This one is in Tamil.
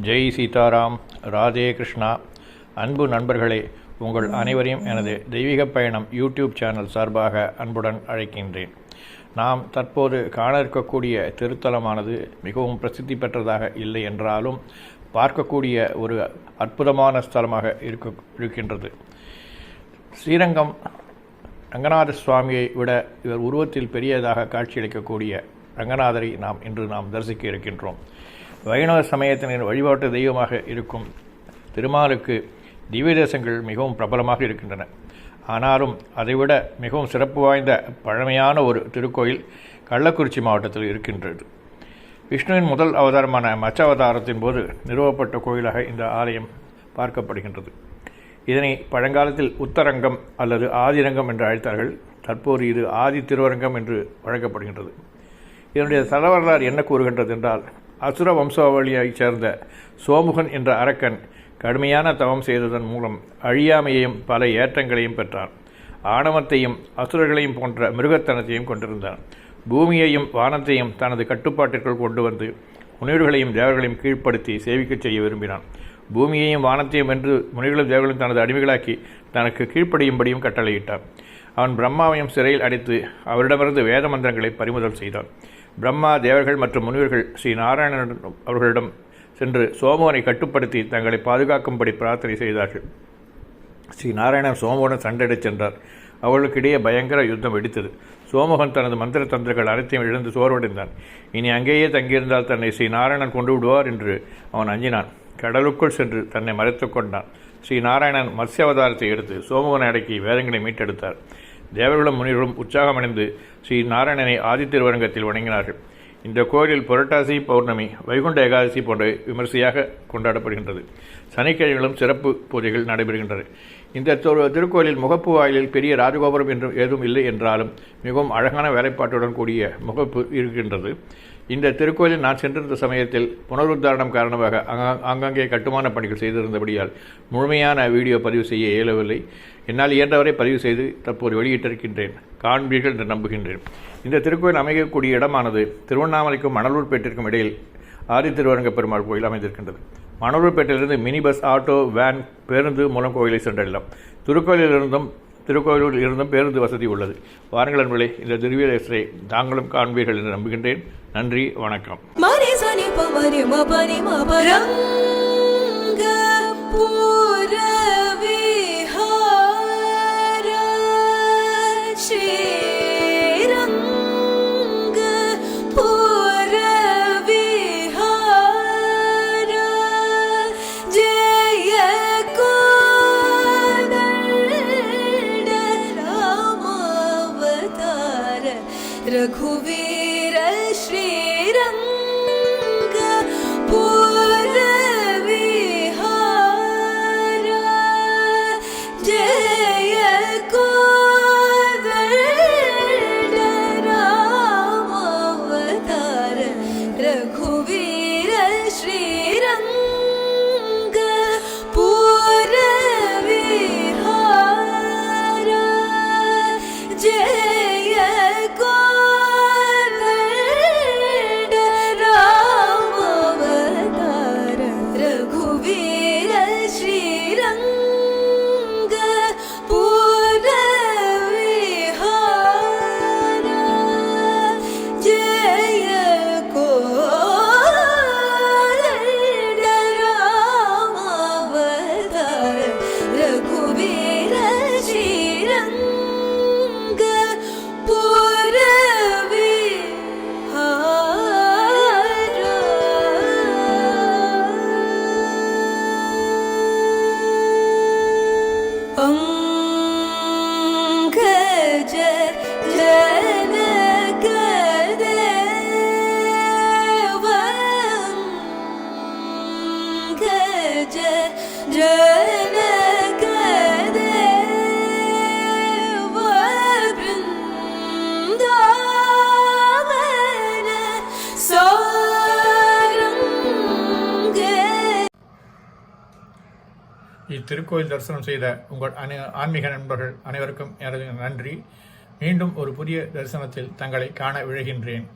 ஜெய் சீதாராம். ராதே கிருஷ்ணா. அன்பு நண்பர்களே, உங்கள் அனைவரையும் எனது தெய்வீக பயணம் யூடியூப் சேனல் சார்பாக அன்புடன் அழைக்கின்றேன். நாம் தற்போது காண இருக்கக்கூடிய திருத்தலமானது மிகவும் பிரசித்தி பெற்றதாக இல்லை என்றாலும் பார்க்கக்கூடிய ஒரு அற்புதமான ஸ்தலமாக இருக்கின்றது. ஸ்ரீரங்கம் ரங்கநாத சுவாமியை விட இவர் உருவத்தில் பெரியதாக காட்சியளிக்கக்கூடிய ரங்கநாதரை இன்று நாம் தரிசிக்க இருக்கின்றோம். வைணவ சமயத்தினர் வழிபாட்டு தெய்வமாக இருக்கும் திருமாலுக்கு திவ்ய தேசங்கள் மிகவும் பிரபலமாக இருக்கின்றன. ஆனாலும் அதைவிட மிகவும் சிறப்பு வாய்ந்த பழமையான ஒரு திருக்கோயில் கள்ளக்குறிச்சி மாவட்டத்தில் இருக்கின்றது. விஷ்ணுவின் முதல் அவதாரமான மச்ச அவதாரத்தின் போது நிறுவப்பட்ட கோயிலாக இந்த ஆலயம் பார்க்கப்படுகின்றது. இதனை பழங்காலத்தில் உத்தரங்கம் அல்லது ஆதிரங்கம் என்று அழைத்தார்கள். தற்போது இது ஆதி திருவரங்கம் என்று வழங்கப்படுகின்றது. இதனுடைய தல வரலாறு என்ன கூறுகின்றது என்றால், அசுர வம்சாவளியைச் சேர்ந்த சோமுகன் என்ற அரக்கன் கடுமையான தவம் செய்ததன் மூலம் அழியாமையையும் பல ஏற்றங்களையும் பெற்றான். ஆணவத்தையும் அசுரர்களையும் போன்ற மிருகத்தனத்தையும் கொண்டிருந்தான். பூமியையும் வானத்தையும் தனது கட்டுப்பாட்டிற்குள் கொண்டு வந்து முனிவர்களையும் தேவர்களையும் கீழ்ப்படுத்தி சேவிக்கச் செய்ய விரும்பினான். பூமியையும் வானத்தையும் வென்று முனிவர்களும் தேவர்களையும் தனது அடிமைகளாக்கி தனக்கு கீழ்ப்படியும்படியும் கட்டளையிட்டான். அவன் பிரம்மாவையும் சிறையில் அடைத்து அவரிடமிருந்து வேத மந்திரங்களை பறிமுதல் செய்தான். பிரம்மா, தேவர்கள் மற்றும் முனிவர்கள் ஸ்ரீ நாராயணன் அவர்களிடம் சென்று சோமுகனை கட்டுப்படுத்தி தங்களை பாதுகாக்கும்படி பிரார்த்தனை செய்தார்கள். ஸ்ரீ நாராயணன் சோமுகன் சண்டையிடச் சென்றார். அவர்களுக்கிடையே பயங்கர யுத்தம் வெடித்தது. சோமுகன் தனது மந்திர தந்திரங்கள் அனைத்தையும் இழந்து சோர்வடைந்தான். இனி அங்கேயே தங்கியிருந்தால் தன்னை ஸ்ரீ நாராயணன் கொண்டு விடுவார் என்று அவன் அஞ்சினான். கடலுக்குள் சென்று தன்னை மறைத்து கொண்டான். ஸ்ரீ நாராயணன் மத்ஸ்ய அவதாரத்தை எடுத்து சோமுகனை அடக்கி வேதங்களை மீட்டெடுத்தார். தேவர்களும் முனிவர்களும் உற்சாகமடைந்து ஸ்ரீ நாராயணனை ஆதி திருவரங்கத்தில் வணங்கினார்கள். இந்த கோயிலில் புரட்டாசி பௌர்ணமி, வைகுண்ட ஏகாதசி போன்ற விமர்சையாக கொண்டாடப்படுகின்றது. சனிக்கிழமைகளும் சிறப்பு பூஜைகள் நடைபெறுகின்றன. இந்த திருக்கோயிலில் முகப்பு வாயிலில் பெரிய ராஜகோபுரம் என்றும் ஏதும் இல்லை என்றாலும் மிகவும் அழகான வேலைப்பாட்டுடன் கூடிய முகப்பு இருக்கின்றது. இந்த திருக்கோயிலில் நான் சென்றிருந்த சமயத்தில் புனருத்தாரணம் காரணமாக ஆங்காங்கே கட்டுமான பணிகள் செய்திருந்தபடியால் முழுமையான வீடியோ பதிவு செய்ய இயலவில்லை. என்னால் இயன்றவரை பதிவு செய்து தற்போது வெளியிட்டிருக்கின்றேன். காண்பீர்கள் என்று நம்புகின்றேன். இந்த திருக்கோயில் அமைக்கக்கூடிய இடமானது திருவண்ணாமலைக்கும் மணலூர்பேட்டிற்கும் இடையில் ஆதி திருவரங்க பெருமாள் கோயில் அமைந்திருக்கின்றது. மணலூர்பேட்டையிலிருந்து மினி பஸ், ஆட்டோ, வேன், பேருந்து மூலம் கோயிலை சென்றடையலாம். திருக்கோயிலில் இருந்தும் பேருந்து வசதி உள்ளது. வாருங்கள் அன்பர்களே, இந்த திவ்ய தேசத்தை தாங்களும் காண்பீர்கள் என்று நம்புகின்றேன். நன்றி, வணக்கம். रघुवीर श्रीरंग पूर विहार जय कोदंड राम अवतार रघुवीर श्रीरंग पूर विहार जय இத்திருக்கோயில் தரிசனம் செய்த உங்கள் ஆன்மீக நண்பர்கள் அனைவருக்கும் எனது நன்றி. மீண்டும் ஒரு புதிய தரிசனத்தில் தங்களை காண விழைகின்றேன்.